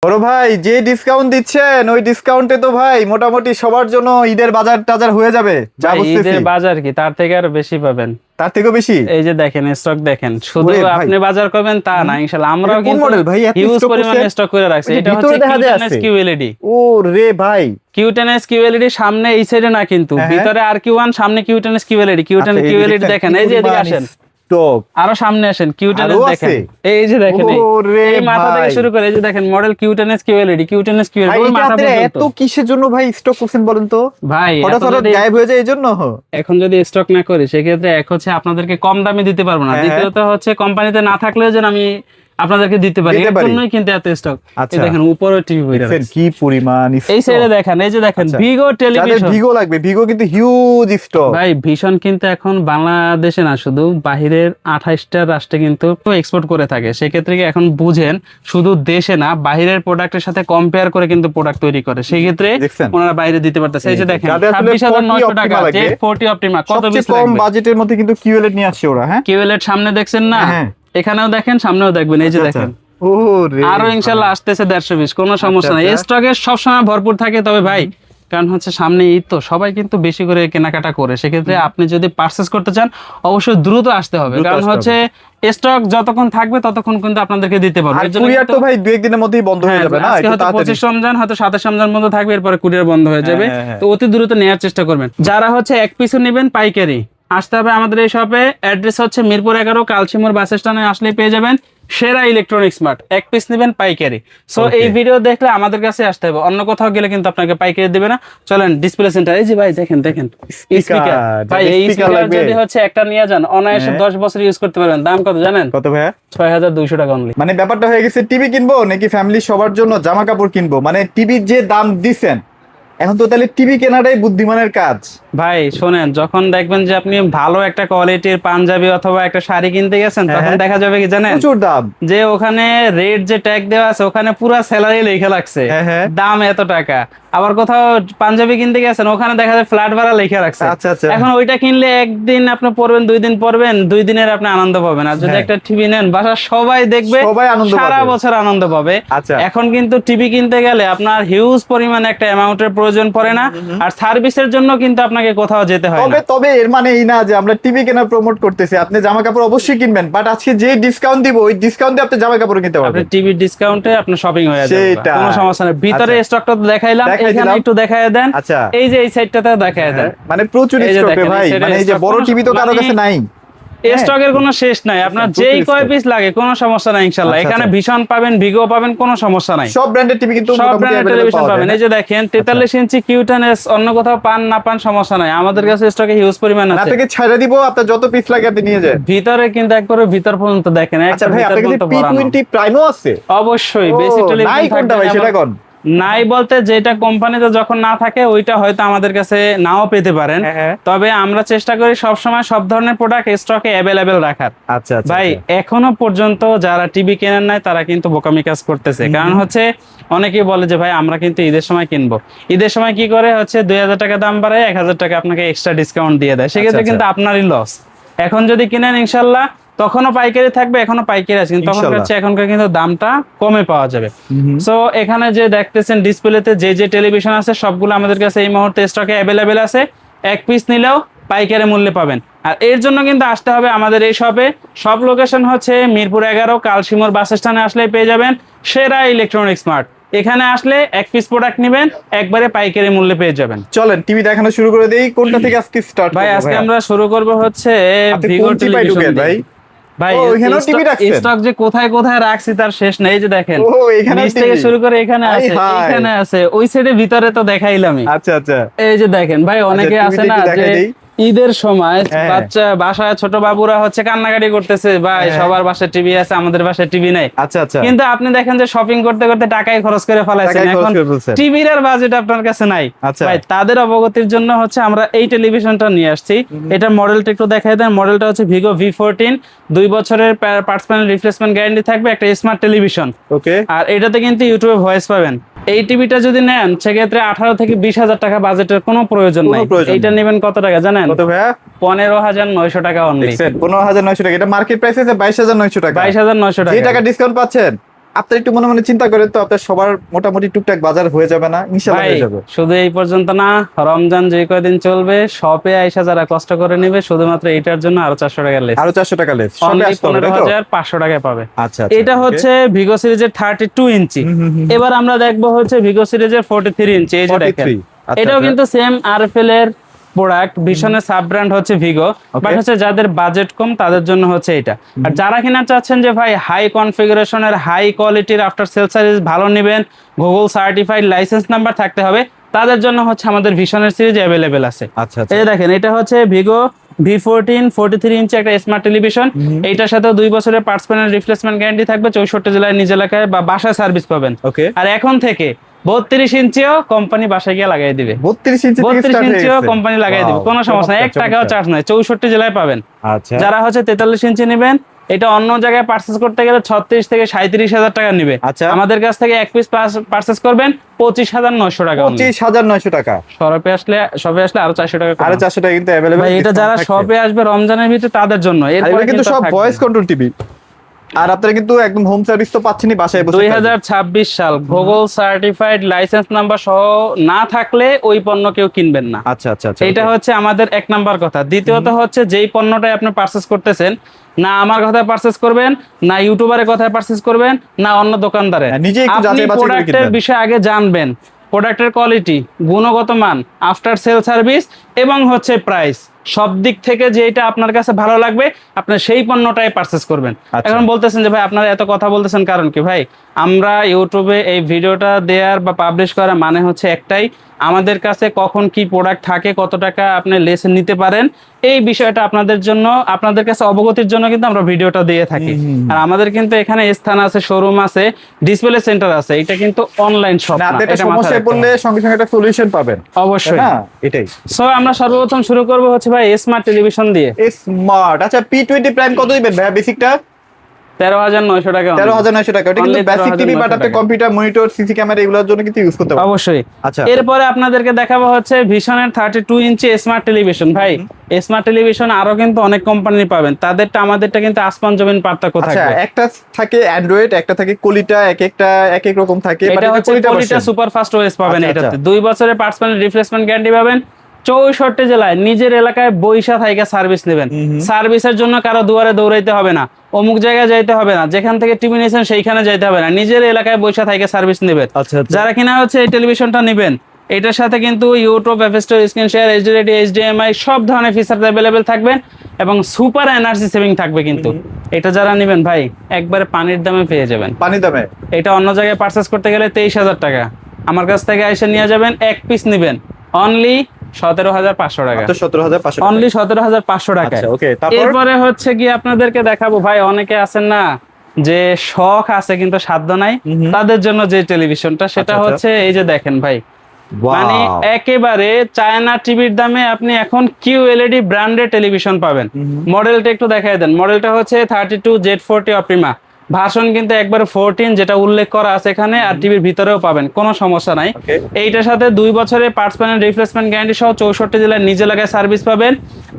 বড় ভাই যে ডিসকাউন্ট দিচ্ছেন ওই ডিসকাউন্টে তো ভাই মোটামুটি সবার জন্য ঈদের বাজার টাজার হয়ে যাবে যা ভাই, বুঝতেছি। ঈদের বাজার কি তার থেকে আরো বেশি পাবেন। তার থেকেও বেশি? এই যে দেখেন স্টক দেখেন, শুধু ওরে ভাই। আপনি বাজার করবেন তা না, ইনশাআল্লাহ আমরাও কোন কিন্তু মডেল ভাই এত হিউজ স্টক পরিমাণে করছেন? স্টক করে রাখছি। ওই যে এটা ভিতরে হচ্ছে দেখা যায় Q10S আছে। QLED। ও রে ভাই, Q10S QLED সামনে এই সাইডে না, কিন্তু হ্যাঁ, ভিতরে R-Q1, সামনে Q10S QLED। আচ্ছা, Q10 এই যে QLED দেখছেন দেখেন, কি এই যে এদিকে পরিমাণ আসেন, স্টক। আরো সামনে আসেন, Q10S আরো দেখেন, আছে? এই যে দেখেন, ওরে এই মাথা থেকে ভাই। শুরু করে এই যে দেখেন model Q10S QLED, Q10S QLED ভাই ওই এটা মাথা আপনারা পর্যন্ত। এত কিসের জন্য ভাই স্টক করছেন বলেন তো? ভাই হঠাৎ এত হঠাৎ যদি গায়েব হয়ে যায় এই জন্য? এখন যদি স্টক না করি সেক্ষেত্রে এক হচ্ছে আপনাদেরকে কম দামে দিতে পারবো না, হ্যাঁ, দ্বিতীয়ত হচ্ছে কোম্পানিতে না থাকলেও যেন আমি আপনাদেরকে দিতে পারি, দিতে এর পারি। জন্যই কিন্তু এত স্টক। আচ্ছা। এই দেখেন উপরে টিভি বইরা দেখছেন রাখছে। কি পরিমাণ এই stock? সাইডে দেখেন, এই যে দেখেন আচ্ছা। ভিগো যাদের টেলিভিশন। ভিগো লাগবে, ভিগো কিন্তু হিউজ স্টক। ভাই ভীষণ কিন্তু এখন বাংলাদেশে না, শুধু বাহিরের 28টা রাষ্ট্রে কিন্তু এক্সপোর্ট করে থাকে। সেক্ষেত্রে কি এখন বুঝেন, শুধু দেশে না বাহিরের প্রোডাক্টের সাথে কম্পেয়ার করে কিন্তু প্রোডাক্ট তৈরি করে, সেই ক্ষেত্রে দেখছেন? ওনারা বাইরে দিতে পারতেছে। এই যে দেখেন যাদের আসলে 26,900 40 টাকা Optima লাগবে, Z40 Optima, কত সবচেয়ে পিস কম লাগবে? বাজেটের মধ্যে কিন্তু কিউএলএড নিয়ে আসছে ওরা। হ্যাঁ, কিউএলএড সামনে দেখছেন না, হ্যাঁ। এখানেও দেখেন সামনেও দেখবেন, এই যে আচ্ছা, দেখেন ও রে আরো ইনশাল্লাহ আসতেছে 150 পিস, কোনো সমস্যা নাই। আচ্ছা। স্টকে সবসময় ভরপুর থাকে, তবে ভাই কারণ হচ্ছে সামনে ঈদ তো সবাই কিন্তু বেশি করে কেনাকাটা করে, সেক্ষেত্রে আপনি যদি পারচেস করতে চান অবশ্যই দ্রুত আসতে হবে, দ্রুত কারণ আসতে হচ্ছে স্টক যতক্ষণ থাকবে ততক্ষণ কিন্তু আপনাদেরকে দিতে পারবো। আর এর জন্য কুরিয়ার তো কিন্তু- ভাই দু একদিনের মধ্যেই বন্ধ হয়ে হ্যাঁ, যাবে না? আজকে একটু হয়তো তাড়াতাড়ি। 25 রমজান, হয়তো 27 রমজান বন্ধ থাকবে, এরপরে কুরিয়ার বন্ধ হয়ে যাবে। হ্যাঁ, হ্যাঁ। তো অতি দ্রুত নেওয়ার চেষ্টা করবেন। যারা হচ্ছে এক পিসও নেবেন পাইকারি, আসতে হবে আমাদের এই শপে। অ্যাড্রেস হচ্ছে মিরপুর 11, কালচিমুর বাস স্ট্যান্ডে আসলেই পেয়ে যাবেন সেরা ইলেকট্রনিক্স মার্ট। এক পিস নেবেন পাইকারি। So Okay. এই ভিডিও দেখলে আমাদের কাছে আসতে হবে, অন্য কোথাও গেলে কিন্তু আপনাকে পাইকারি দেবে না। চলেন ডিসপ্লে সেন্টার, এই যে ভাই দেখেন দেখেন স্পিকার। ভাই এই speaker স্পিকার লাগবে। যদি হচ্ছে একটা নিয়ে যান অনায়াসে হ্যাঁ। 10 বছর ইউজ করতে পারবেন। দাম কত জানেন? কত ভাইয়া? 6,200 টাকা অনলি। মানে ব্যাপারটা হয়ে গেছে টিভি কিনবো নাকি ফ্যামিলি সবার জন্য জামা কাপড় কিনবো, মানে টিভির যে দাম দিছেন এখন তো তাহলে টিভি কেনাটাই বুদ্ধিমানের কাজ। ভাই শোনেন, যখন দেখবেন যে আপনি ভালো একটা কোয়ালিটির পাঞ্জাবি অথবা একটা শাড়ি কিনতে গেছেন, তখন হ্যাঁ। দেখা যাবে কি জানেন, প্রচুর দাম। যে ওখানে রেট যে ট্যাগ দেওয়া আছে ওখানে পুরো স্যালারি লেখা লাগছে, হ্যাঁ, হ্যাঁ। দাম এত টাকা। আবার কোথাও পাঞ্জাবি কিনতে গেছেন ওখানে দেখা যায় ফ্ল্যাট ভাড়া লেখা রাখছে। আচ্ছা, আচ্ছা। এখন ওইটা কিনলে একদিন আপনি পরবেন, 2 দিন পরবেন, 2 দিনের আপনি আনন্দ পাবেন। আর যদি হ্যাঁ। একটা টিভি নেন বাসার সবাই দেখবে, সবাই আনন্দ সারা পাবে। বছর আনন্দ পাবে। আচ্ছা। এখন কিন্তু টিভি কিনতে গেলে আপনার হিউজ পরিমাণে একটা অ্যামাউন্টের প্রয়োজন পড়ে না, আর সার্ভিসের জন্য কিন্তু আপনাকে কোথাও যেতে হয় না। তবে তবে এর মানে এই না যে আমরা টিভি কেনা প্রমোট করতেছি। আপনি জামা কাপড় অবশ্যই কিনবেন, বাট আজকে যে ডিসকাউন্ট দিব ওই ডিসকাউন্টে আপনি জামা কাপড় কিনতে আপনি পারবেন। টিভির ডিসকাউন্টে আপনার শপিং হয়ে যাবে, সেইটা। কোনো সমস্যা নেই। ভিতরে আচ্ছা। স্টকটা তো দেখাইলাম, দেখাই এখানে দিলাম। একটু দেখায় দেন। আচ্ছা। এই যে এই সাইডটাতে দেখায় দেন। মানে প্রচুর এই যে স্টকে দেখেন, ভাই, এই side এ মানে এই যে stock বড় কোনো টিভি তো কারো মানে কাছে নাই। হ্যাঁ। স্টকের কোনো শেষ নাই, আপনার প্রচুর যেই কয় stock। পিস লাগে কোনো সমস্যা নাই ইনশাআল্লাহ। আচ্ছা, এখানে আচ্ছা। ভীষণ পাবেন, ভিগো পাবেন, কোনো সমস্যা নাই। সব ব্র্যান্ডের টিভি কিন্তু সব মোটামুটি ব্র্যান্ডের available টেলিভিশন পাওয়া পাবেন। যায়, এই যে দেখেন 43 ইঞ্চি Q10S, অন্য কোথাও পান না পান সমস্যা নাই, আমাদের কাছে স্টকে হিউজ পরিমাণ হ্যাঁ? আছে। আপনাকে ছাড়া দিব, আপনার যত পিস লাগে আপনি নিয়ে যান। ভিতরে কিন্তু একবারে ভিতর পর্যন্ত দেখেন, আচ্ছা একবার ভাই, ভিতর আপনার কাছে পর্যন্ত ভরানো। P20 প্রাইমও আছে? অবশ্যই ও, বেসিক টেলিভিশন নাই কোনটা ভাই সেটা কোন? নাই বলতে যেটা কোম্পানিতে যখন না থাকে ওইটা হয়তো আমাদের কাছে নাও পেতে পারেন, হ্যাঁ, হ্যাঁ। তবে আমরা চেষ্টা করি সবসময় সব ধরনের প্রোডাক্ট স্টকে অ্যাভেলেবেল রাখার। আচ্ছা আচ্ছা। ভাই এখনো পর্যন্ত যারা টিভি কেনেন নাই তারা কিন্তু বোকামি কাজ করতেছে, কারণ হচ্ছে অনেকেই বলে যে ভাই আমরা কিন্তু ঈদের সময় কিনবো, ঈদের সময় কি করে হচ্ছে 2,000 টাকা দাম বাড়ায় 1,000 টাকা আপনাকে এক্সট্রা ডিসকাউন্ট দিয়ে দেয়, সেক্ষেত্রে আচ্ছা। কিন্তু আপনারই লস। এখন যদি কিনেন ইনশাল্লাহ তখনও পাইকারি থাকবে, এখনো পাইকারি আছে, কিন্তু তখন ইনশাল্লাহ। হচ্ছে এখনকার কিন্তু দামটা কমে পাওয়া যাবে। সো এখানে যে দেখতেছেন ডিসপ্লেতে যে টেলিভিশন আছে সবগুলো আমাদের কাছে এই মুহূর্তে স্টকে অ্যাভেলেবেল আছে। এক পিস নিলেও পাইকারি মূল্যে পাবেন। আর এর জন্য কিন্তু আসতে হবে আমাদের এই শপে। সব লোকেশন হচ্ছে মিরপুর 11, কালচিমুর বাস স্ট্যান্ডে আসলেই পেয়ে যাবেন সেরা ইলেকট্রনিক্স মার্ট। এখানে আসলে এক পিস প্রোডাক্ট নেবেন, একবারে পাইকারি মূল্যে পেয়ে যাবেন। চলেন টিভি দেখানো শুরু করে দেই। কোনটা থেকে আজকে স্টার্ট ভাই আজকে আমরা শুরু করব হচ্ছে আপনি ভিগো কোন চিপায় টেলিভিশন ঢুকেন ভাই? ভাই ও, এখানেও TV রাখছেন? স্টক যে কোথায় কোথায় রাখছি তার শেষ নেই। এই যে দেখেন ও, এখানেও নিচ থেকে TV? শুরু করে এখানে হাই আছে, হাই। এখানে আছে, ওই সাইডে ভিতরে তো দেখাইলামই। আচ্ছা আচ্ছা। এই যে দেখেন ভাই, অনেকে TV আছে টা না একটু যে দেখাই দেই। ঈদের সময় হ্যাঁ। বাচ্চা বাসায় ছোট বাবুরা হচ্ছে কান্নাকাটি করতেছে, ভাই হ্যাঁ। সবার বাসায় টিভি আছে, আমাদের বাসায় টিভি নাই। আচ্ছা আচ্ছা। কিন্তু আপনি দেখেন যে শপিং করতে করতে টাকাই খরচ করে ফেলাইছেন, টাকাই খরচ এখন করে ফেলছেন। টিভির আর বাজেট আপনার কাছে নাই। আচ্ছা। ভাই তাদের অবগতির জন্য হচ্ছে আমরা এই টেলিভিশনটা নিয়ে আসছি। এটা মডেলটা একটু দেখাই দেন। মডেলটা হচ্ছে ভিগো V14, 2 বছরের পার্টস প্যানেল রিপ্লেসমেন্ট গ্যারান্টি থাকবে, একটা স্মার্ট টেলিভিশন। ওকে। আর এটাতে কিন্তু ইউটিউবে ভয়েস পাবেন। এই টিভিটা যদি নেন সেক্ষেত্রে 18 থেকে 20,000 টাকা বাজেটের কোনো প্রয়োজন কোনো নাই। প্রয়োজন এইটা নেই। নেবেন কত টাকা জানেন? কত ভাইয়া? 15,900 টাকা অনলি। দেখছেন 15,900 টাকা। এটা মার্কেট প্রাইস আছে 22,900 টাকা। 22,900 যে টাকা। টাকা ডিসকাউন্ট পাচ্ছেন আপনার একটু মনে মনে চিন্তা করেন তো, আপনার সবার মোটামুটি টুকটাক বাজার হয়ে যাবে না? ইনশাআল্লাহ ভাই হয়ে যাবে। শুধু এই পর্যন্ত না, রমজান যে কয়দিন চলবে শপে আইসা যারা কষ্ট করে নেবে শুধুমাত্র এটার জন্য আরো 400 টাকা লেস, আরো 400 টাকা লেস, সবে অনলি আসতে হবে তাই তো? 15,500 টাকায় পাবে। আচ্ছা আচ্ছা, এটা okay. হচ্ছে ভিগো সিরিজের 32 ইঞ্চি। এবার আমরা দেখবো হচ্ছে ভিগো সিরিজের 43 ইঞ্চি। এই যে দেখেন 43, আচ্ছা, এটাও আচ্ছা। কিন্তু সেম আরএফএল এর প্রোডাক্ট, ভীষণের সাব ব্র্যান্ড হচ্ছে ভিগো, বাট হচ্ছে যাদের বাজেট কম তাদের জন্য হচ্ছে এটা। আর যারা কিনা চাচ্ছেন যে ভাই হাই কনফিগারেশনের হাই কোয়ালিটির আফটার সেল সার্ভিস ভালো নেবেন, গুগল সার্টিফাইড লাইসেন্স নাম্বার থাকতে হবে, তাদের জন্য হচ্ছে আমাদের ভীষণের সিরিজ অ্যাভেলেবেল আছে। আচ্ছা এই যে দেখেন এটা হচ্ছে ভিগো V14 43 ইঞ্চি একটা স্মার্ট টেলিভিশন। এইটার সাথে 2 বছরের পার্টস প্যানেল রিপ্লেসমেন্ট গ্যারান্টি থাকবে, 64 জেলায় নিজ এলাকায় বা বাসায় সার্ভিস পাবেন। ওকে। আর এখন থেকে 32 ইঞ্চিও কোম্পানি বাসায় গিয়ে লাগাই দিবে। 32 ইঞ্চি থেকে 32 স্টার্ট হয়ে ইঞ্চিও গেছে। কোম্পানি লাগাই দিবে, কোনো সমস্যা নাই, 1 টাকাও চার্জ নাই, 64 জেলায় পাবেন। আচ্ছা। যারা হচ্ছে 43 ইঞ্চি নেবেন, এটা অন্য জায়গায় পারচেজ করতে গেলে 36 থেকে 37,000 টাকা নেবে। আচ্ছা। আমাদের কাছ থেকে এক পিস পারচেজ করবেন 25,900 টাকা। 25,900 টাকা। শপে আসলে আরো 400 টাকা আরো 400 টাকা কিন্তু अवेलेबल। ভাই এটা যারা শপে আসবে রমজানের ভিতরে তাদের জন্য। এরপরে কিন্তু সব ভয়েস কন্ট্রোল টিভি, আর আপনারা কিন্তু একদম হোম সার্ভিস তো পাচ্ছেনই বাসায় বসে। 2026 সাল গুগল সার্টিফাইড লাইসেন্স নাম্বার সহ না থাকলে ওই পণ্য কেউ কিনবেন না। আচ্ছা আচ্ছা আচ্ছা, এটা হচ্ছে আমাদের 1 নাম্বার কথা। দ্বিতীয়ত হচ্ছে যেই পণ্যটাই আপনি পারচেজ করতেছেন, না আমার কথায় পারচেজ করবেন, না ইউটিউবারের কথায় পারচেজ করবেন, না অন্য দোকানদারে, নিজে একটু আপনি যাচাই বাছাই করে প্রোডাক্টের কিনবেন। বিষয়ে আগে জানবেন, প্রোডাক্টের কোয়ালিটি, গুণগত মান, আফটার সেল সার্ভিস এবং হচ্ছে প্রাইস, সব দিক থেকে যেটা আপনার কাছে ভালো লাগবে আপনি সেই পণ্যটাই পারচেজ করবেন। আচ্ছা। এখন বলতেছেন যে ভাই আপনারা এত কথা বলতেছেন কারণ কি? ভাই আমরা ইউটিউবে এই ভিডিওটা দেওয়ার বা পাবলিশ করার মানে হচ্ছে একটাই, আমাদের কাছে কখন কি প্রোডাক্ট থাকে, কত টাকা আপনি লেস নিতে পারেন, এই বিষয়টা আপনাদের জন্য, আপনাদের কাছে অবগতির জন্য কিন্তু আমরা ভিডিওটা দিয়ে থাকি। আর আমাদের কিন্তু এখানে স্থান আছে, শোরুম আছে, ডিসপ্লে সেন্টার আছে, এটা কিন্তু অনলাইন শপ না, না, আপনি একটা এটা মাথায় সমস্যায় রাখতে পড়লে হবে। সঙ্গে সঙ্গে একটা সলিউশন পাবেন। অবশ্যই। হ্যাঁ, এটাই। সো আমরা সর্বপ্রথম শুরু করব হচ্ছে ভাই স্মার্ট টেলিভিশন দিয়ে। স্মার্ট। আচ্ছা, P20 প্রাইম কত দিবেন ভাই? বেসিকটা 13,900 টাকা। 13,900 টাকা। এটা কিন্তু Only বেসিক টিভি, বাট 13,900 আপনি টাকা। কম্পিউটার, মনিটর, সিসি ক্যামেরা এগুলোর জন্য কিন্তু ইউজ করতে পারবেন। অবশ্যই। আচ্ছা। এরপরে আপনাদেরকে দেখাবো হচ্ছে ভিশনের 32 ইঞ্চি স্মার্ট টেলিভিশন। ভাই স্মার্ট টেলিভিশন আরো কিন্তু অনেক কোম্পানির পাবেন, তাদেরটা আমাদেরটা কিন্তু আসমান জমিন পার্থক্য আচ্ছা, থাকবে। একটা থাকে অ্যান্ড্রয়েড, একটা থাকে কলিটা, একটা এক এক রকম থাকে। এটা হচ্ছে কোয়ালিটি সুপার ফাস্ট ওএস পাবেন। আচ্ছা, এটাতে আচ্ছা। 2 বছরের পার্টস প্যানেল রিপ্লেসমেন্ট গ্যারান্টি পাবেন, 64 জেলায় নিজের এলাকায় বৈশা থেকে সার্ভিস নেবেন। সার্ভিসের জন্য কারো দুয়ারে দৌড়াইতে হবে না, অমুক জায়গায় যাইতে হবে না, যেখান থেকে টিভি নিয়েছেন সেইখানে যাইতে হবে না, নিজের এলাকায় বৈশা থেকে সার্ভিস নেবেন। আচ্ছা, আচ্ছা। যারা কিনা হচ্ছে এই টেলিভিশনটা নেবেন, এটার সাথে কিন্তু YouTube, FST, screen share, HD ready, HDMI সব ধরনের ফিচার অ্যাভেলেবেল থাকবেন এবং সুপার এনার্জি সেভিং থাকবে। কিন্তু এটা যারা নেবেন ভাই একবারে পানির দামে পেয়ে যাবেন। পানি দামে? এটা অন্য জায়গায় পারচেজ করতে গেলে 23,000 টাকা, আমার কাছ থেকে এসে নিয়ে যাবেন, এক পিস নেবেন অনলি 17,500 টাকা। তো 17,500 অনলি 17,500 টাকা। আচ্ছা, ওকে। তারপর এরপরে হচ্ছে কি আপনাদেরকে দেখাবো ভাই, অনেকে আছেন না যে শখ আছে কিন্তু সাধ্য নাই, তাদের জন্য যে টেলিভিশনটা সেটা আচ্ছা, হচ্ছে এই যে দেখেন ভাই, মানে ওয়াও। একেবারে চায়না টিভির দামে আপনি এখন কিউএলইডি ব্র্যান্ডের টেলিভিশন পাবেন। মডেলটা একটু দেখাই দেন। মডেলটা হচ্ছে 32 Z40 অপ্রিমা, ভার্সন কিন্তু একবারে 14 যেটা উল্লেখ করা আছে এখানে, আর টিভির ভিতরেও পাবেন, কোনো সমস্যা নাই। Okay. এইটার সাথে 2 বছরের পার্টস প্যানেল রিপ্লেসমেন্ট গ্যারান্টি সহ 64 জেলায় নিজ এলাকায় সার্ভিস পাবেন।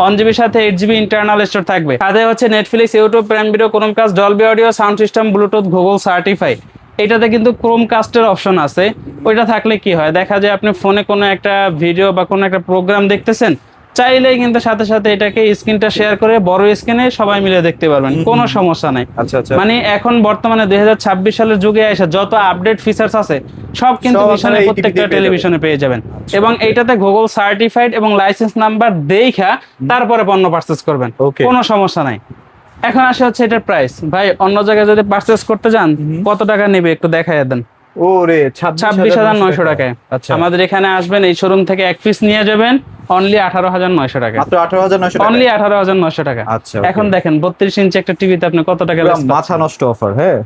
1GB সাথে 8GB ইন্টারনাল স্টোর থাকবে। সাথে হচ্ছে Netflix, YouTube, prime video, Chromecast, Dolby audio, sound system, Bluetooth, Google certified. এটাতে কিন্তু ক্রোমকাস্টের অপশন আছে। ওইটা থাকলে কি হয়, দেখা যায় আপনি ফোনে কোনো একটা ভিডিও বা কোনো একটা প্রোগ্রাম দেখতেছেন, চাইলেই কিন্তু সাথে সাথে এটাকে স্ক্রিনটা শেয়ার করে বড় স্ক্রিনে সবাই মিলে দেখতে পারবেন, কোনো সমস্যা নাই। আচ্ছা, আচ্ছা। মানে এখন বর্তমানে 2026 সালের যুগে এসে যত আপডেট ফিচার্স আছে সব কিন্তু সব ভিশনের আপনারা এই প্রত্যেকটা টিভিতে পেয়ে টেলিভিশনে পেয়ে যাবেন। এবং এইটাতে গুগল সার্টিফাইড এবং লাইসেন্স নাম্বার দেখা তারপরে পণ্য পারচেজ করবেন, Okay. কোনো সমস্যা নাই। এখন আসে হচ্ছে এটার প্রাইস। ভাই অন্য জায়গায় যদি পারচেজ করতে যান কত টাকা নেবে একটু দেখাই দেন। ওরে 26,900 টাকায়। আচ্ছা। আমাদের এখানে আসবেন, এই শোরুম থেকে এক পিস নিয়ে যাবেন অনলি 18,900 টাকা। মাত্র 18,900 টাকা। অনলি 18,900 টাকা। আচ্ছা, okay. এখন দেখেন 32 ইঞ্চি একটা টিভিতে আপনি কত টাকা পুরো less পাচ্ছেন। মাথা নষ্ট অফার। হ্যাঁ।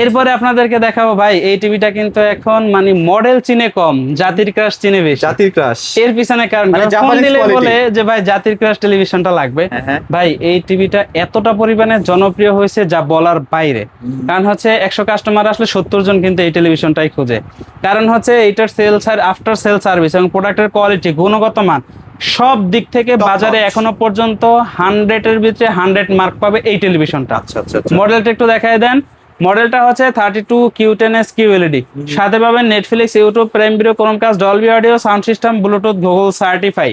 এরপরে আপনাদেরকে দেখাবো ভাই, এই টিভিটা কিন্তু এখন মানে মডেল চিনে কম, জাতির ক্রাশ চিনে বেশি। জাতির ক্রাশ। এর পিছনে কারণ মানে ফোন Japanese দিলে quality। বলে যে ভাই জাতির ক্রাশ টেলিভিশনটা লাগবে। হ্যাঁ, হ্যাঁ। ভাই এই টিভিটা এতটা পরিমাণে জনপ্রিয় হয়েছে যা বলার বাইরে। কারণ হচ্ছে 100 কাস্টমার আসলে 70 জন কিন্তু এই টেলিভিশনটাই খোঁজে। কারণ হচ্ছে এইটার সেল আফটার সেল সার্ভিস এবং প্রোডাক্টের কোয়ালিটি, গুণগত মান সব দিক থেকে Top বাজারে notch। এখনো পর্যন্ত 100 এর ভিতরে 100 মার্ক পাবে এই টেলিভিশনটা। আচ্ছা, আচ্ছা, আচ্ছা। মডেলটা একটু দেখায় দেন। মডেলটা হচ্ছে 32 Q10s QLED, সাথে পাবেন Netflix, YouTube, prime video, Chromecast, Dolby audio, sound system, Bluetooth, Google certify,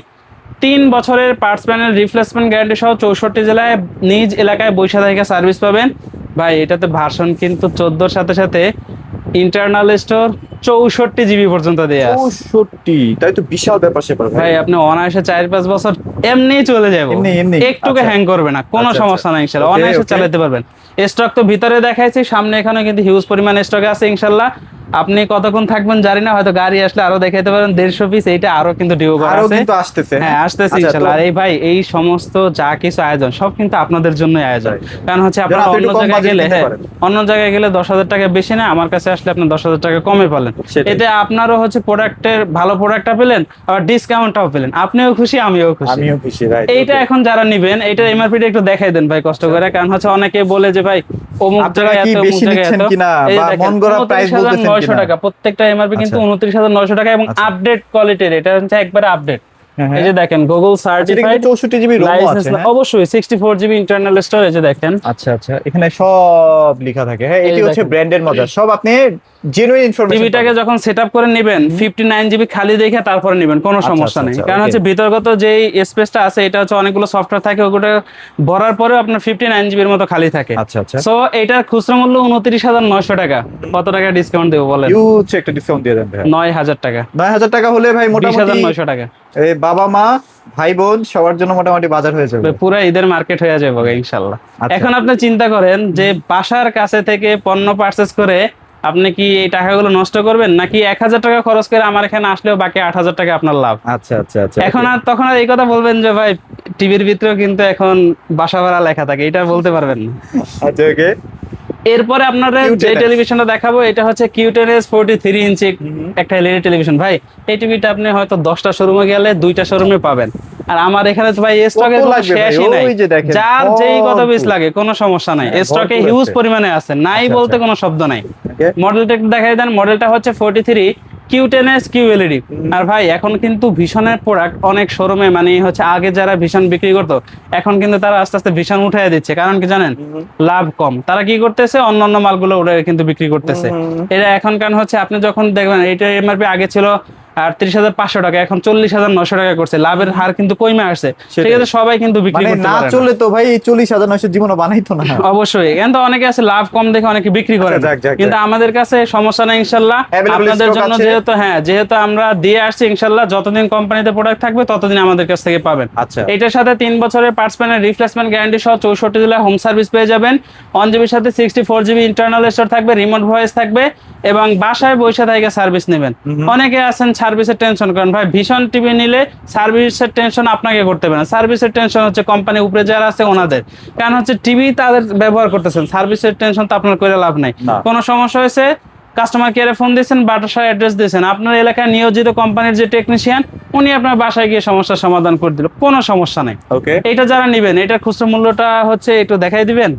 3 বছরের পার্টস প্যানেল রিপ্লেসমেন্ট গ্যারান্টি সহ 64 জেলায় নিজ এলাকায় বৈশা থেকে সার্ভিস পাবেন। ভাই এটাতে ভার্সন কিন্তু 14 সাথে সাথে ইন্টারনাল স্টোর 64 জিবি পর্যন্ত দেয়া আছে। 64, তাই তো বিশাল ব্যাপার স্যাপার ভাই আপনি অনায়াসে 4-5 বছর এমনিই চলে যাবে, এমনি একটুকে আচ্ছা। হ্যাং করবে না, কোনো আচ্ছা, সমস্যা নাই ইনশাআল্লাহ, Okay, অনায়াসে okay. চালাতে পারবেন। স্টক তো ভিতরে দেখাইছি, সামনে এখানে কিন্তু হিউজ পরিমাণ স্টক আছে ইনশাআল্লাহ। আপনি কতক্ষণ থাকবেন জানি না, হয়তো গাড়ি আসলে আরো দেখাইতে পারেন 150 পিস, এইটা আরো কিন্তু ডিও করা আরো আছে, কিন্তু আসতেছে। হ্যাঁ আসতেছে আচ্ছা, ইনশাআল্লাহ। তো- আর এই ভাই এই সমস্ত যা কিছু আয়োজন সব কিন্তু আপনাদের জন্যই আয়োজন, Right. কারণ হচ্ছে আপনারা আপনি অন্য একটু কম জায়গায় budget গেলে, নিতে হ্যাঁ পারেন। অন্য জায়গায় গেলে 10,000 টাকা বেশি না, আমার কাছে আসলে আপনি 10,000 টাকা কমে পেলেন, সেটাই। এতে আপনারও হচ্ছে প্রোডাক্টের ভালো প্রোডাক্টটা পেলেন, আবার ডিসকাউন্টটাও পেলেন, আপনিও খুশি আমিও খুশি। আমিও খুশি, রাইট। এইটা এখন যারা নিবেন এইটার এমআরপিটা একটু দেখাই দেন ভাই কষ্ট করে, কারণ হচ্ছে অনেকে বলে যে ভাই অমুক আপনারা জায়গায় কি এত, অমুক বেশি জায়গায় নিচ্ছেন এত, কিনা এই যে বা দেখেন, মন গড়া প্রাইস বলতেছেন 29,900 কিনা? টাকা প্রত্যেকটা এমআরপি কিন্তু আচ্ছা। 29,900 টাকা এবং আচ্ছা। আপডেট কোয়ালিটির, এটা হচ্ছে একবারে আপডেট। হ্যাঁ, এই যে দেখেন গুগল আচ্ছা, এটা সার্টিফাইড, কিন্তু 64 জিবি রোমও আছে, হ্যাঁ? অবশ্যই 64 জিবি ইন্টারনাল স্টোরেজ দেখেন। আচ্ছা আচ্ছা, এখানে সব লেখা থাকে, হ্যাঁ এই এটি হচ্ছে দেখেন। ব্র্যান্ডের মজা, সব আপনি জেনুইন ইনফরমেশন। টিভিটাকে যখন সেটআপ করে নেবেন 59 জিবি খালি দেখে তারপরে নেবেন, কোনো আচ্ছা, সমস্যা নেই, আচ্ছা, কারণ okay. হচ্ছে ভিতরগত যেই স্পেসটা আছে এটা হচ্ছে অনেকগুলো সফটওয়্যার থাকে, ওগুলো ভরার পরে আপনার 59 জিবির মতো খালি থাকে। আচ্ছা আচ্ছা, সো এটার খুচরা মূল্য 29,900 টাকা। কত টাকা ডিসকাউন্ট দেবো বলেন? ইউজ একটা ডিসকাউন্ট দিয়ে দেন ভাই। 9,000 টাকা, 9,000 টাকা হলে ভাই মোটামুটি 20,900 টাকা, এই বাবা মা ভাই বোন সবার জন্য মোটামুটি বাজার হয়ে যাবে। পুরো ঈদের মার্কেট হয়ে যাবে ইনশাল্লাহ। আচ্ছা। এখন আপনি চিন্তা করেন যে বাসার কাছে থেকে পণ্য পারচেজ করে আপনি কি এই টাকাগুলো নষ্ট করবেন, নাকি 1,000 টাকা খরচ করে আমার এখানে আসলেও বাকি 8,000 টাকা আপনার লাভ? আচ্ছা আচ্ছা আচ্ছা, এখন আর তখন আর এই কথা বলবেন যে ভাই টিভির ভিতরেও কিন্তু এখন বাসা ভাড়া লেখা থাকে, এটা বলতে পারবেন না। আচ্ছা ওকে। এরপরে আপনারা যে Q10s টেলিভিশনটা দেখাবো এটা হচ্ছে Q10s 43 ইঞ্চি একটা এলইডি টেলিভিশন। ভাই এই টিভিটা আপনি হয়তো 10টা শোরুমে গেলে 2টা শোরুমে পাবেন, আর আমার এখানে তো ভাই স্টকে কত কোনো লাগবে ভাই? শেষই নাই, ওই যে দেখেন, যার যেই কত পিস ভরপুর। লাগে কোনো সমস্যা নাই, হ্যাঁ, স্টকে ভরপুর হিউজ আছে। পরিমাণে আছে, নাই আচ্ছা, বলতে আচ্ছা। কোনো শব্দ নাই। Okay. মডেলটা একটু দেখাই দেন, মডেলটা হচ্ছে 43 Q10s QLED। আর ভাই এখন কিন্তু ভীষণের প্রোডাক্ট অনেক শোরুমে, মানে হচ্ছে আগে যারা ভীষণ বিক্রি করতো এখন কিন্তু তারা আস্তে আস্তে ভীষণ উঠাই দিচ্ছে, কারণ কি জানেন, লাভ কম, তারা কি করতেছে অন্যান্য মালগুলো ওরা কিন্তু বিক্রি করতেছে। এটা এখন কারণ হচ্ছে আপনি যখন দেখবেন এটা এমআরপি আগে ছিল 38,500 টাকা, এখন 40,900 টাকা করছে, লাভের হার কিন্তু কমে আসছে, সেটাই। ঠিক আছে সবাই কিন্তু বিক্রি মানে করতে না পারে না। চলে তো ভাই 40,900 জীবনও বানাইতো না। অবশ্যই, কিন্তু অনেকে আছে লাভ কম দেখে অনেকে বিক্রি করে আচ্ছা, না। যাক, যাক, কিন্তু যাক। আমাদের কাছে সমস্যা নাই ইনশাল্লাহ, Available আপনাদের stock জন্য আছে। যেহেতু আমরা দিয়ে আসছি ইনশাল্লাহ, যতদিন কোম্পানিতে প্রোডাক্ট থাকবে ততদিন আমাদের কাছ থেকে পাবেন। আচ্ছা। এটার সাথে 3 বছরের পার্টস প্যানেল রিপ্লেসমেন্ট গ্যারান্টি সহ 64 জেলায় হোম সার্ভিস পেয়ে যাবেন। 1 জিবির সাথে 64 জিবি ইন্টারনাল স্টোর থাকবে, রিমোট ভয়েস থাকবে এবং বাসায় বসে থেকে সার্ভিস নেবেন। অনেকে আছেন সার্ভিসের টেনশন করেন, ভাই ভীষণ টিভি নিলে সার্ভিসের টেনশন আপনাকে করতে হবে না, সার্ভিসের টেনশন হচ্ছে কোম্পানি উপরে যারা আছে ওনাদের, কারণ হচ্ছে টিভি তাদের ব্যবহার করতেছেন, সার্ভিসের টেনশন তো আপনার করে লাভ নাই। না। কোনো সমস্যা হয়েছে কাস্টমার কেয়ারে ফোন দিয়েছেন, বাসায় অ্যাড্রেস দিয়েছেন, আপনার এলাকায় নিয়োজিত কোম্পানির যে টেকনিশিয়ান উনি আপনার বাসায় গিয়ে সমস্যার সমাধান করে দিল, কোনো সমস্যা নাই। ওকে। এটা যারা নেবেন এটার খুচরা মূল্যটা হচ্ছে একটু দেখাই দিবেন,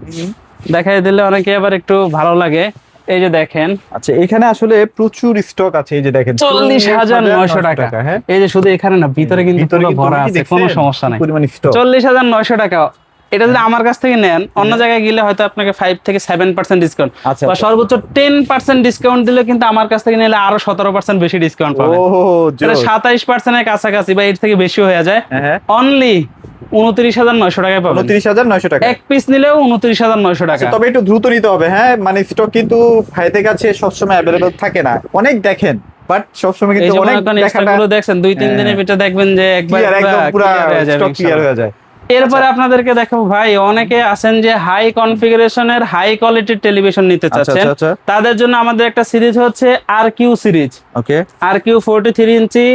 দেখাই দিলে অনেকে আবার একটু ভালো লাগে। এই যে দেখেন আচ্ছা, এখানে আসলে প্রচুর স্টক আছে, এই যে দেখেন 40,900 টাকা। হ্যাঁ, এই যে শুধু এখানে না, ভিতরে কিন্তু ভিতরে পুরো কিন্তু ভরা কি আছে, দেখছেন? কোনো সমস্যা নাই। পরিমাণ stock। 40,900 টাকা। এটা যদি আমার কাছ থেকে নেন অন্য জায়গায় গেলে হয়তো আপনাকে 5 থেকে 7% ডিসকাউন্ট আচ্ছা, বা আচ্ছা। সর্বোচ্চ 10% ডিসকাউন্ট দিলে কিন্তু আমার কাছ থেকে নিলে আরো 17% বেশি ডিসকাউন্ট পাবেন। ওহো, এটা জোস। 27% এর কাছাকাছি বা এর থেকে বেশি হয়ে যায়। হ্যাঁ, অনলি 29,900 টাকায় পাবেন। 29,900 টাকা। এক পিস নিলেও 29,900 টাকা। আচ্ছা, তবে একটু দ্রুত নিতে হবে, হ্যাঁ মানে স্টক কিন্তু ভাইদের কাছে সবসময় অ্যাভেলেবল থাকে না, অনেক দেখেন বাট সবসময় এই কিন্তু যে অনেক মনে করেন দেখাটা স্টকগুলো দেখছেন 2-3 হ্যাঁ। দিনের ভিতরে দেখবেন যে একবার clear, একদম পুরা clear হয়ে যাবে স্টক ক্লিয়ার ইনশাআল্লাহ। হয়ে যায়। এরপরে আপনাদেরকে দেখাবো ভাই, অনেকে আছেন যে হাই কনফিগারেশনের হাই কোয়ালিটির টেলিভিশন নিতে আচ্ছা, চাচ্ছেন, আচ্ছা, আচ্ছা। তাদের জন্য আমাদের একটা সিরিজ হচ্ছে RQ সিরিজ, ওকে। RQ 43 ইঞ্চি,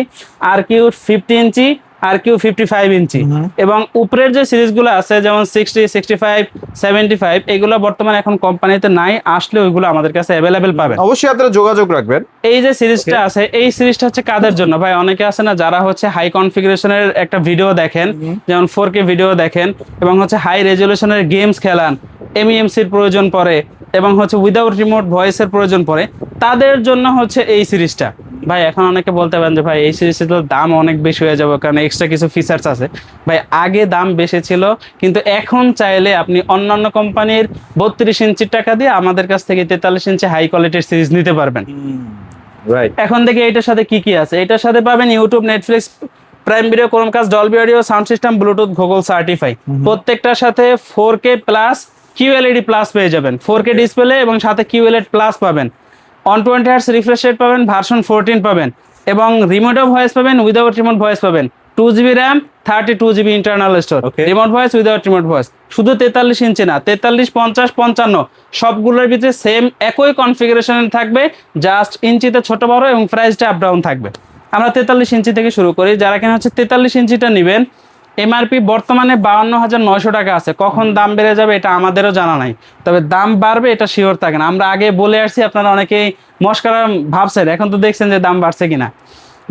RQ 50 ইঞ্চি, RQ 55 ইঞ্চি এবং উপরের যে সিরিজগুলো আছে যেমন 60, 65, 75 এগুলো বর্তমানে এখন কোম্পানিতে নাই, আসলে ওইগুলো আমাদের কাছে অ্যাভেলেবেল পাবেন। অবশ্যই আপনারা যোগাযোগ রাখবেন। এই যে সিরিজটা আছে এই সিরিজটা হচ্ছে কাদের জন্য ভাই, অনেকে আছে না যারা হচ্ছে হাই কনফিগারেশনের একটা ভিডিও দেখেন, যেমন 4K ভিডিও দেখেন এবং হচ্ছে হাই রেজলিউশনের গেমস খেলান, এমইএমসির প্রয়োজন পড়ে এবং হচ্ছে উইদাউট রিমোট ভয়েসের প্রয়োজন পড়ে, তাদের জন্য হচ্ছে এই সিরিজটা। ভাই এখন অনেকে বলতে পারেন যে ভাই এই সিরিজের তো দাম অনেক বেশি হয়ে যাবে, কারণ এক্সট্রা কিছু ফিচার্স আছে। ভাই আগে দাম বেশি ছিল, কিন্তু এখন চাইলে আপনি অন্যান্য কোম্পানির 32 ইঞ্চির টাকা দিয়ে আমাদের কাছ থেকে 43 ইঞ্চি হাই কোয়ালিটির সিরিজ নিতে পারবেন। রাইট। এখন থেকে এটার সাথে কি কি আছে, এটার সাথে পাবেন YouTube, Netflix, prime video, Chromecast, Dolby audio, sound system, Bluetooth, Google certify. প্রত্যেকটার সাথে 4K প্লাস QLED প্লাস পেয়ে যাবেন, 4K ডিসপ্লে এবং সাথে QLED প্লাস পাবেন, 120 হার্টজ রিফ্রেশ রেট পাবেন, ভার্সন 14 পাবেন, এবং রিমোট ভয়েস পাবেন, উইদাউট রিমোট ভয়েস পাবেন, 2GB RAM, 32GB internal store, Okay. Remote voice, without remote voice. শুধু 43 ইঞ্চি না, 43, 50, 55 সবগুলোর ভিতরে সেম একই কনফিগারেশন থাকবে, জাস্ট ইঞ্চিতে ছোট বড় এবং প্রাইসটা আপ ডাউন থাকবে। আমরা 43 ইঞ্চি থেকে শুরু করি। যারা কিনা হচ্ছে 43 ইঞ্চিটা নেবেন, এমআরপি বর্তমানে 52,900 টাকা আছে। কখন দাম বেড়ে যাবে এটা আমাদেরও জানা নাই, তবে দাম বাড়বে এটা শিওর থাকেন। আমরা আগে বলে আসছি, আপনারা অনেকেই মস্করা ভাবছেন, এখন তো দেখছেন যে দাম বাড়ছে কিনা।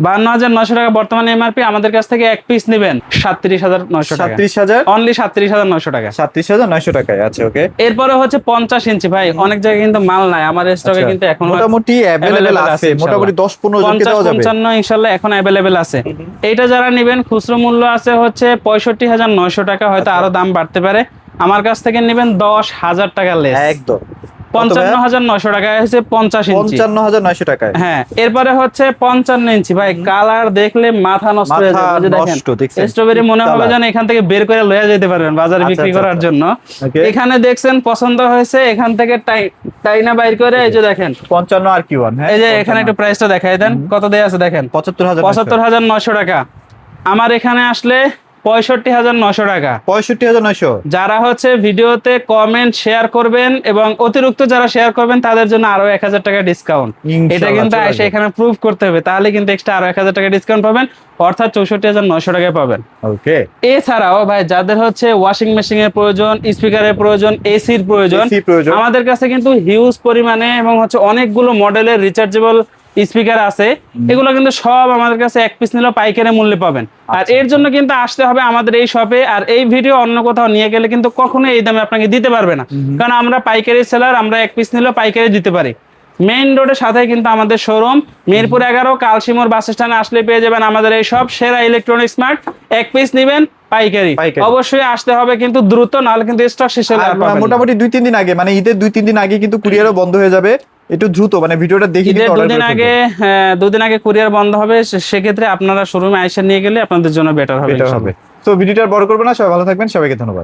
52,900 টাকা বর্তমানে এমআরপি। আমাদের কাছ থেকে এক পিস নেবেন 37,900 টাকা, 37,000, অনলি 37,900 টাকা। 37,900 টাকায় আছে। ওকে। এরপরে হচ্ছে 50 ইঞ্চি। ভাই অনেক জায়গায় কিন্তু মাল নাই, আমার স্টকে কিন্তু এখন মোটামুটি অ্যাভেলেবেল আছে, মোটামুটি 10-15 জনকে দেওয়া যাবে। 55 ইনশাআল্লাহ এখন অ্যাভেলেবেল আছে। এইটা যারা নেবেন খুচরো মূল্য আছে হচ্ছে 65,900 টাকা, হয়তো আরো দাম বাড়তে পারে। আমার কাছ থেকে নেবেন 10,000 টাকা লেস, একদম 55,900 টাকায় হচ্ছে 50 ইঞ্চি। 55,900 টাকায়। হ্যাঁ, এরপরে হচ্ছে 55 ইঞ্চি। ভাই কালার দেখলে মাথা নষ্ট হয়ে যাবে। এই যে দেখেন স্ট্রবেরি, মনে হবে যেন এখান থেকে বের করে লয়ে যেতে পারবেন বাজারে বিক্রি করার জন্য। এখানে দেখছেন পছন্দ হয়েছে, এখান থেকে টাইনা বাইর করে এই যে দেখেন 55 আর কি ওয়ান। এই যে এখানে একটু প্রাইসটা দেখাই দেন, কত দেয়া আছে দেখেন, 75,900 টাকা। আমার এখানে আসলে 65,900 টাকা। 65,900। যারা হচ্ছে ভিডিওতে কমেন্ট শেয়ার করবেন এবং অতিরিক্ত যারা শেয়ার করবেন তাদের জন্য আরো 1,000 টাকা ডিসকাউন্ট। এটা কিন্তু এসে এখানে প্রুফ করতে হবে, তাহলে কিন্তু এক্সট্রা আরো 1,000 টাকা ডিসকাউন্ট পাবেন, অর্থাৎ 64,900 টাকায় পাবেন। ওকে। এছাড়াও ভাই যাদের হচ্ছে ওয়াশিং মেশিন এর প্রয়োজন, স্পিকারের প্রয়োজন, এসির প্রয়োজন, আমাদের কাছে কিন্তু হিউজ পরিমাণে এবং হচ্ছে অনেকগুলো মডেলের রিচার্জেবল স্পিকার আছে। এগুলো কিন্তু সব আমাদের কাছে এক পিস নিলেও পাইকারি মূল্যে পাবেন। আর এর জন্য কিন্তু আসতে হবে আমাদের এই শপে। আর এই ভিডিও অন্য কোথাও নিয়ে গেলে কিন্তু কখনো এই দামে আপনাকে দিতে পারবে না, কারণ আমরা পাইকারি সেলার, আমরা এক পিস নিলেও পাইকারি দিতে পারি। মেইন রোডের সাথে কিন্তু আমাদের শোরুম, মিরপুর 11 কালশিমোর বাস স্ট্যান্ডে আসলে পেয়ে যাবেন আমাদের এই সব সেরা ইলেকট্রনিক স্মার্ট। এক পিস নেবেন পাইকারি, অবশ্যই আসতে হবে কিন্তু দ্রুত, নাহলে কিন্তু স্টক শেষ হয়ে যাবে। মোটামুটি 2-3 দিন আগে, মানে ঈদের 2-3 দিন আগে কিন্তু কুরিয়ারও বন্ধ হয়ে যাবে। একটু দ্রুত, মানে ভিডিওটা দেখে ঈদের দুদিন আগে কুরিয়ার বন্ধ হবে, সেক্ষেত্রে আপনারা শোরুমে আইসা নিয়ে গেলে আপনাদের জন্য বেটার হবে। তো ভিডিওটা বড় করবো না, সবাই ভালো থাকবেন, সবাইকে ধন্যবাদ।